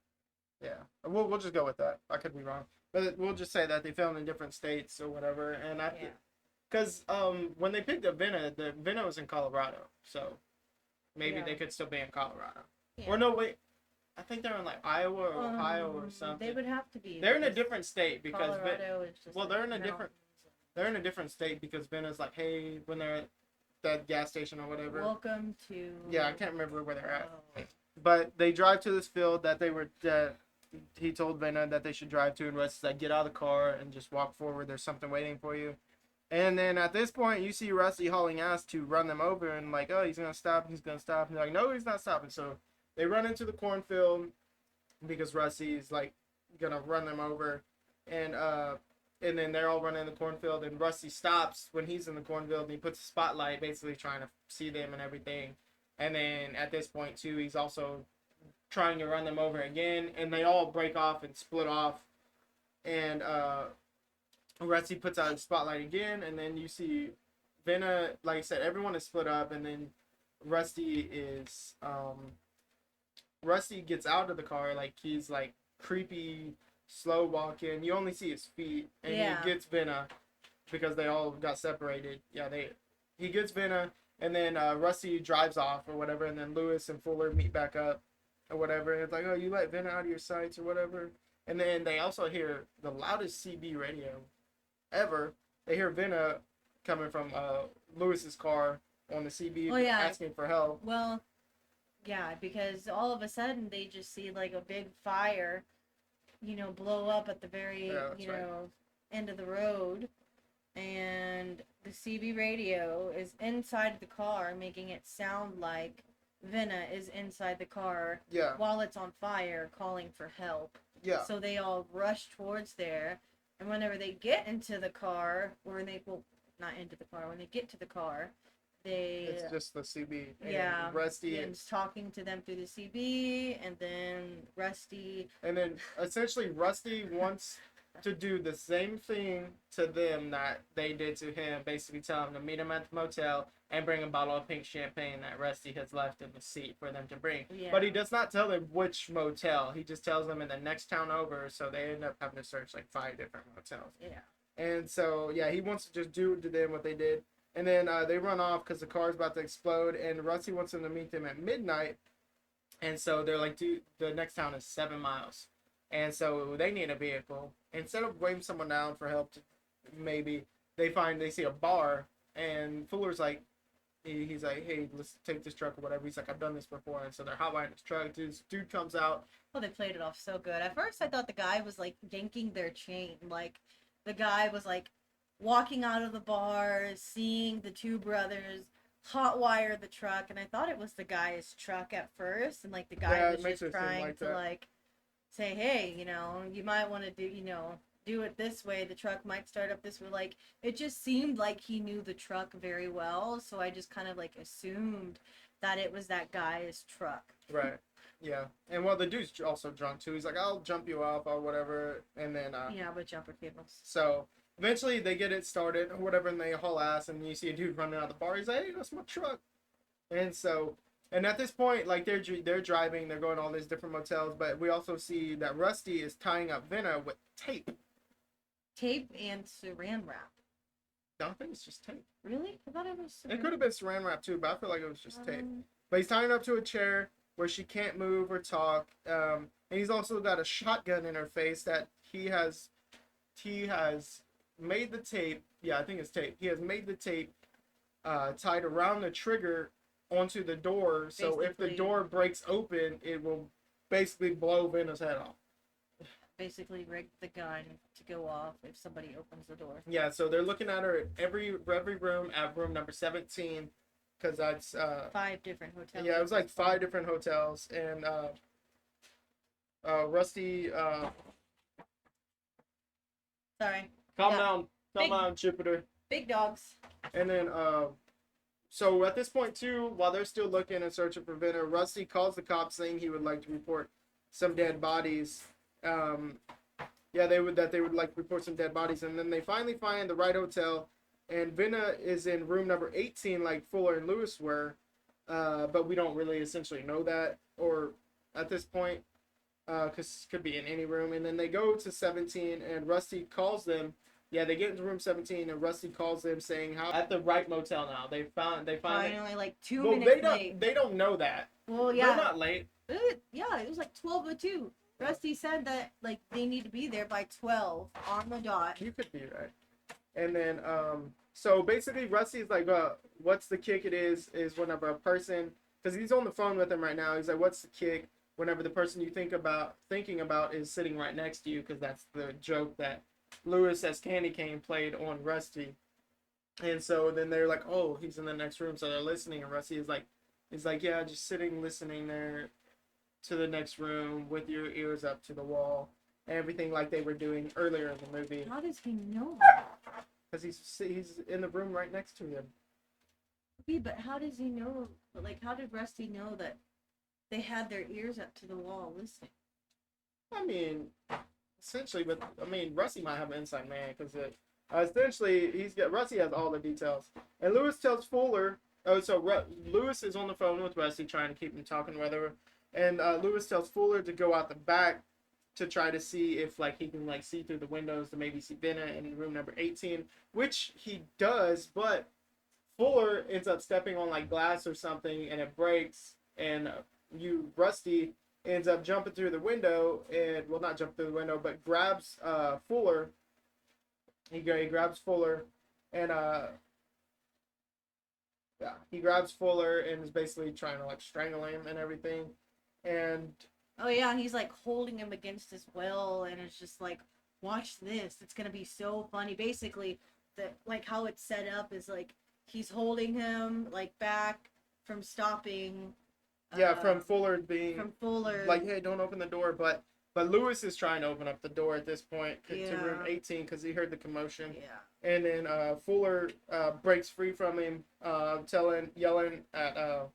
yeah. We'll just go with that. I could be wrong, but we'll just say that they filmed in different states or whatever. And because when they picked up Vena, the Vena was in Colorado, so maybe they could still be in Colorado. Yeah. Or no, wait, I think they're in like Iowa or Ohio or something. They would have to be. They're in a different state because Colorado is just. Well, they're in a different. They're in a different state because Vena's like, hey, when they're at that gas station or whatever. Welcome to. Yeah, I can't remember where they're at. But they drive to this field that he told Vena that they should drive to, and Rusty's like, get out of the car and just walk forward. There's something waiting for you. And then at this point, you see Rusty hauling ass to run them over, and like, oh, he's gonna stop. He's gonna stop. And they're like, no, he's not stopping. So they run into the cornfield because Rusty's like gonna run them over, and then they're all running in the cornfield, and Rusty stops when he's in the cornfield, and he puts a spotlight, basically trying to see them and everything. And then at this point too, he's also trying to run them over again, and they all break off and split off. And Rusty puts out his spotlight again, and then you see Vena, like I said, everyone is split up, and then Rusty gets out of the car, like he's like creepy, slow walking. You only see his feet, and he gets Vena because they all got separated. Yeah, he gets Vena. And then Rusty drives off or whatever, and then Lewis and Fuller meet back up or whatever. And it's like, oh, you let Vena out of your sights or whatever. And then they also hear the loudest CB radio ever. They hear Vena coming from Lewis's car on the CB asking for help. Well, yeah, because all of a sudden they just see like a big fire, blow up at the very, end of the road. And the CB radio is inside the car, making it sound like Vena is inside the car while it's on fire, calling for help. Yeah. So they all rush towards there, and whenever they get into the car, when they get to the car, it's just the CB. Yeah. And Rusty is talking to them through the CB, and then Rusty. And then essentially Rusty wants to do the same thing to them that they did to him, basically tell him to meet him at the motel and bring a bottle of pink champagne that Rusty has left in the seat for them to bring. Yeah. But he does not tell them which motel. He just tells them in the next town over, so they end up having to search like 5 different motels. Yeah. And so, yeah, he wants to just do to them what they did. And then they run off because the car's about to explode, and Rusty wants them to meet them at midnight. And so they're like, dude, the next town is 7 miles. And so they need a vehicle. Instead of waiting someone down for help, maybe they see a bar, and Fuller's like, he's like, hey, let's take this truck or whatever. He's like, I've done this before. And so they're hotlining his truck. Dude comes out. Well, they played it off so good. At first, I thought the guy was like yanking their chain. Like, the guy was like walking out of the bar, seeing the two brothers hotwire the truck, and I thought it was the guy's truck at first, and like the guy was just trying to like say, hey, you know, you might want to do it this way. The truck might start up this way. Like, it just seemed like he knew the truck very well, so I just kind of like assumed that it was that guy's truck. Right. Yeah. And well, the dude's also drunk too. He's like, I'll jump you off or whatever. And then yeah, with jumper cables. So eventually they get it started or whatever, and they haul ass, and you see a dude running out of the bar. He's like, hey, that's my truck. And so, and at this point, like, they're driving, they're going to all these different motels, but we also see that Rusty is tying up Venna with tape. Tape and saran wrap. No, I think it's just tape. Really? I thought it was saran. It could have been saran wrap too, but I feel like it was just tape. But he's tying her up to a chair where she can't move or talk. And he's also got a shotgun in her face that he has made the tape. Yeah, I think it's tape. He has made the tape tied around the trigger onto the door. So if the door breaks open, it will basically blow Venna's head off. Basically rigged the gun to go off if somebody opens the door. Yeah, so they're looking at her at every room at room number 17, because that's 5 different hotels. Yeah, it was like 5 different hotels, and Rusty. Sorry. Calm down, Jupiter. Big dogs. And then so at this point too, while they're still looking and searching for Venna, Rusty calls the cops saying he would like to report some dead bodies. They would like to report some dead bodies, and then they finally find the right hotel, and Venna is in room number 18, like Fuller and Lewis were, but we don't really essentially know that, or at this point, because it could be in any room. And then they go to 17, and Rusty calls them. Yeah, they get into room 17, and Rusty calls them saying how at the right motel now. They finally like 2 minutes late. They don't know that. Well, yeah, they're not late. Yeah, it was like 12:02. Rusty said that like they need to be there by 12 on the dot. You could be right. And then so basically Rusty's like, what's the kick? It is whenever a person, because he's on the phone with him right now. He's like, what's the kick? Whenever the person you thinking about is sitting right next to you, because that's the joke that Lewis as Candy Cane played on Rusty. And so then they're like, oh, he's in the next room, so they're listening, and Rusty is like, yeah, just sitting, listening there to the next room with your ears up to the wall, and everything like they were doing earlier in the movie. How does he know that? Because he's in the room right next to him. Okay, but how does he know? Like, how did Rusty know that they had their ears up to the wall listening? I mean, essentially, Rusty might have an inside man, because essentially Rusty has all the details, and Lewis tells Fuller. Lewis is on the phone with Rusty trying to keep him talking, whatever. And Lewis tells Fuller to go out the back to try to see if like he can like see through the windows to maybe see Venna in room number 18, which he does, but Fuller ends up stepping on like glass or something, and it breaks, and Rusty ends up jumping through the window, and well, not jump through the window, but grabs Fuller. He grabs Fuller, and he grabs Fuller and is basically trying to like strangle him and everything. And oh yeah, he's like holding him against his will, and it's just like, watch this, it's gonna be so funny. Basically, like how it's set up is like he's holding him like back from stopping. From Fuller like, hey, don't open the door, but Lewis is trying to open up the door at this point to room 18 because he heard the commotion. Yeah. And then Fuller breaks free from him, yelling at.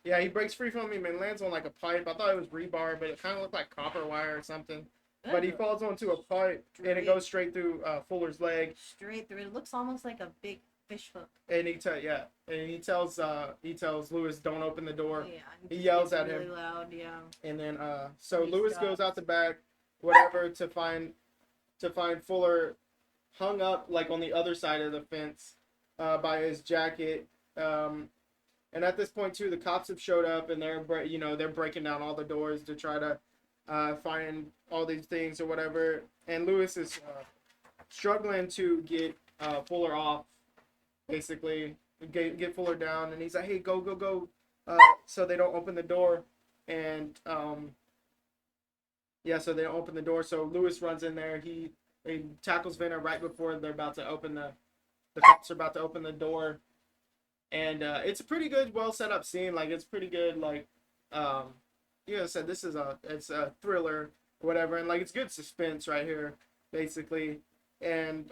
He breaks free from him and lands on like a pipe. I thought it was rebar, but it kind of looked like copper wire or something. But he falls onto a pipe, and it goes straight through Fuller's leg. Straight through. It looks almost like a big fish hook. And he tells Lewis, don't open the door. Yeah, He yells at really him. loud. Yeah. And then so He Lewis stops. goes out the back, whatever, to find Fuller hung up like on the other side of the fence by his jacket. And at this point too, the cops have showed up and they're breaking down all the doors to try to find all these things or whatever. And Lewis is struggling to get Fuller off, basically get Fuller down, and he's like, "Hey, go, go, go!" So they don't open the door, and so they don't open the door. So Lewis runs in there. He tackles Venner right before they're about to open the cops are about to open the door, and it's a pretty good, well set up scene. Like it's pretty good. Like said this is it's a thriller, or whatever, and like it's good suspense right here, basically. And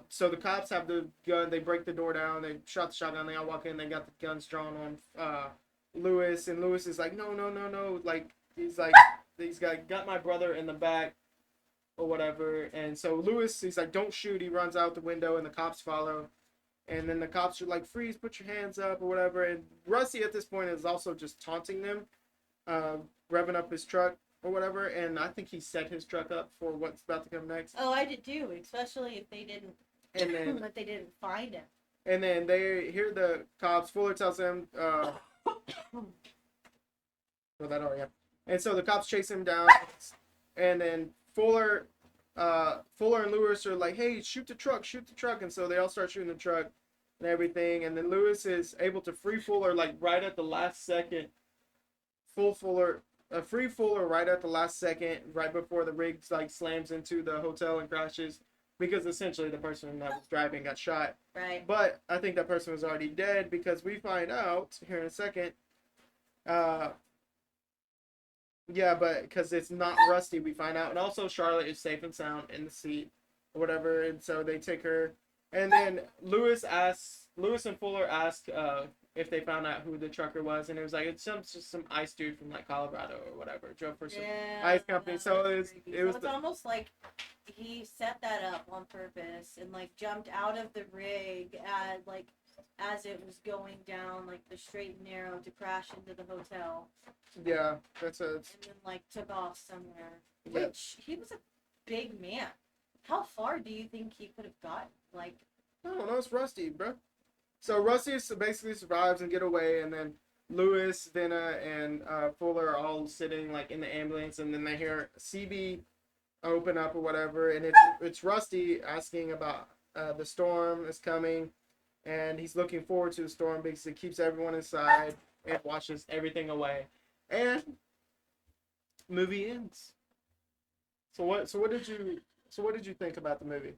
so the cops have the gun. They break the door down. They shot the shotgun. They all walk in. They got the guns drawn on Lewis, and Lewis is like, no, no, no, no. Like he's got my brother in the back or whatever. And so Lewis, he's like, don't shoot. He runs out the window, and the cops follow. And then the cops are like, freeze, put your hands up or whatever. And Rusty at this point is also just taunting them, revving up his truck or whatever. And I think he set his truck up for what's about to come next. Oh, I did too, especially if they didn't. And then if they didn't find him. And then they hear the cops. Fuller tells them, that already happened. And so the cops chase him down. And then Fuller and Lewis are like, hey, shoot the truck. And so they all start shooting the truck and everything. And then Lewis is able to free Fuller like right at the last second. Free Fuller right at the last second, right before the rig like slams into the hotel and crashes. Because essentially the person that was driving got shot. Right. But I think that person was already dead because we find out here in a second. But because it's not Rusty, we find out. And also Charlotte is safe and sound in the seat or whatever. And so they take her. And then Lewis and Fuller ask if they found out who the trucker was. And it was like, it's just some ice dude from like Colorado or whatever. Drove for some ice company. So it was it's almost like he set that up on purpose and like jumped out of the rig as it was going down like the straight and narrow to crash into the hotel. Yeah, and then like took off somewhere. Yeah. Which he was a big man. How far do you think he could have gotten? Like, I don't know. It's Rusty, bro. So Rusty basically survives and get away, and then Lewis, Venna, and Fuller are all sitting like in the ambulance, and then they hear CB open up or whatever, and it's Rusty asking about the storm is coming, and he's looking forward to the storm because it keeps everyone inside and washes everything away, and movie ends. So what did you think about the movie?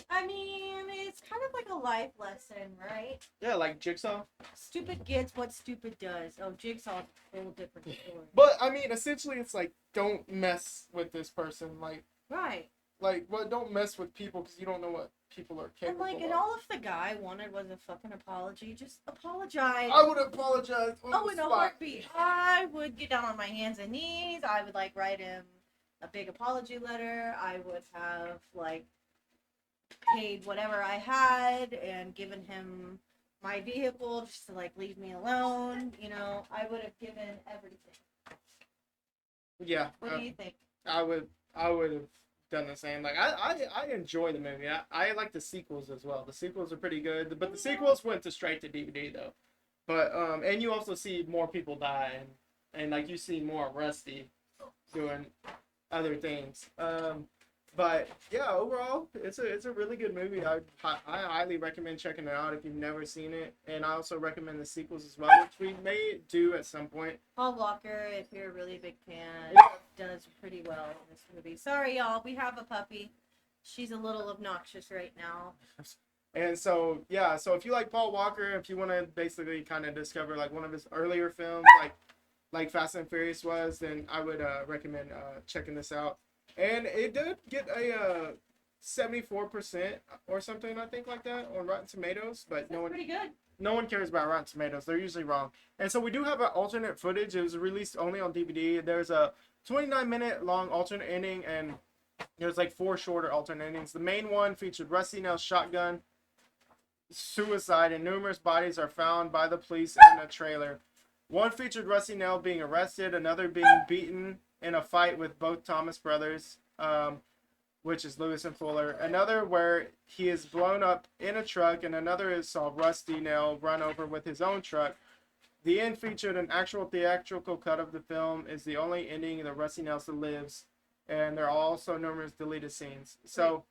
I mean, it's kind of like a life lesson, right? Yeah, like Jigsaw. Stupid gets what stupid does. Oh, Jigsaw's a whole different story. But I mean, essentially, it's like don't mess with this person, like. Right. Like, well, don't mess with people because you don't know what people are capable of. And all if the guy wanted was a fucking apology, just apologize. I would apologize on the in a spot. heartbeat. I would get down on my hands and knees. I would, like, write him a big apology letter. I would have, like, paid whatever I had and given him my vehicle just to, like, leave me alone. You know, I would have given everything. Yeah. What do you think? I would have done the same. Like I enjoy the movie. I like the sequels as well. The sequels are pretty good, but the sequels went to straight to DVD though. But and you also see more people die and like you see more Rusty doing other things. But yeah, overall, it's a really good movie. I highly recommend checking it out if you've never seen it, and I also recommend the sequels as well, which we may do at some point. Paul Walker, if you're a really big fan, Yeah. does pretty well in this movie. Sorry, y'all, we have a puppy. She's a little obnoxious right now. And so yeah, so if you like Paul Walker, if you want to basically kind of discover like one of his earlier films, like Fast and Furious was, then I would recommend checking this out. And it did get a 74% or something, I think, like that on Rotten Tomatoes. But That's pretty good. No one cares about Rotten Tomatoes. They're usually wrong. And so we do have an alternate footage. It was released only on DVD. There's a 29-minute long alternate ending, and there's like 4 shorter alternate endings. The main one featured Rusty Nail's shotgun. suicide, and numerous bodies are found by the police in a trailer. One featured Rusty Nail being arrested, another being beaten in a fight with both Thomas brothers, which is Lewis and Fuller. Another where he is blown up in a truck, and another is saw Rusty Nail run over with his own truck. The end featured an actual theatrical cut of the film, is the only ending that Rusty Nelson lives, and there are also numerous deleted scenes. So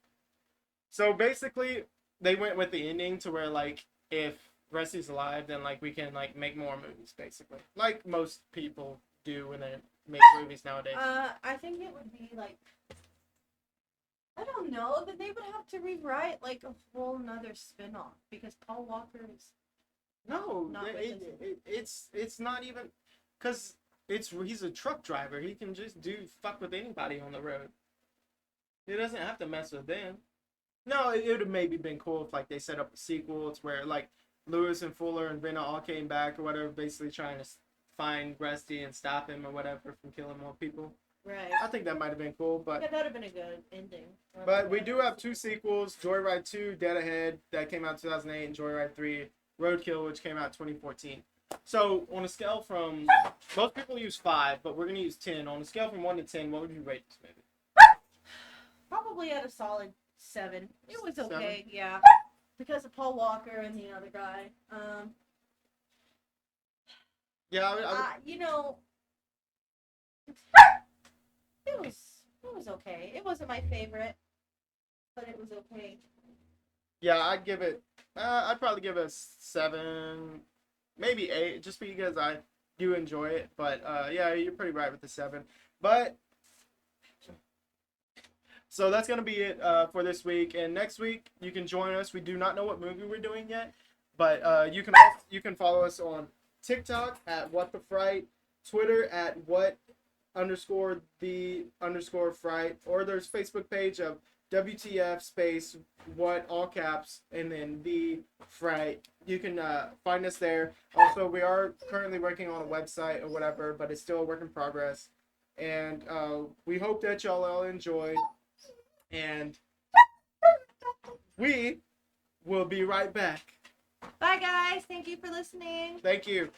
basically, they went with the ending to where like if Rusty's alive, then like we can like make more movies, basically, like most people do when they make movies nowadays. I think it would be like, I don't know, that they would have to rewrite like a whole nother spin-off because Paul Walker is No, not it's not even because he's a truck driver. He can just do fuck with anybody on the road. He doesn't have to mess with them. No, it would have maybe been cool if like they set up a sequel. It's where like Lewis and Fuller and Benna all came back or whatever, basically trying to find Rusty and stop him or whatever from killing more people. right. I think that might have been cool, but Yeah, that would have been a good ending. but we do have two sequels: Joyride 2, Dead Ahead, that came out in 2008, and Joyride 3, Roadkill, which came out in 2014. So on a scale from, most people use 5, but we're gonna use 10. On a scale from 1 to 10, what would you rate this movie? Probably at a solid 7. It was okay, 7? yeah. Because of Paul Walker and the other guy. Yeah, I would, You know, it was okay. It wasn't my favorite, but it was okay. yeah, I'd give it. I'd probably give it a 7, maybe 8, just because I do enjoy it. But yeah, you're pretty right with the 7. But so that's gonna be it for this week. And next week you can join us. We do not know what movie we're doing yet, but you can follow us on TikTok at What the Fright, Twitter at what_the_fright, or there's Facebook page of WTF space what all caps and then the fright. You can find us there. Also, we are currently working on a website or whatever, but it's still a work in progress. And we hope that y'all all enjoyed. And we will be right back. Bye, guys. Thank you for listening. Thank you.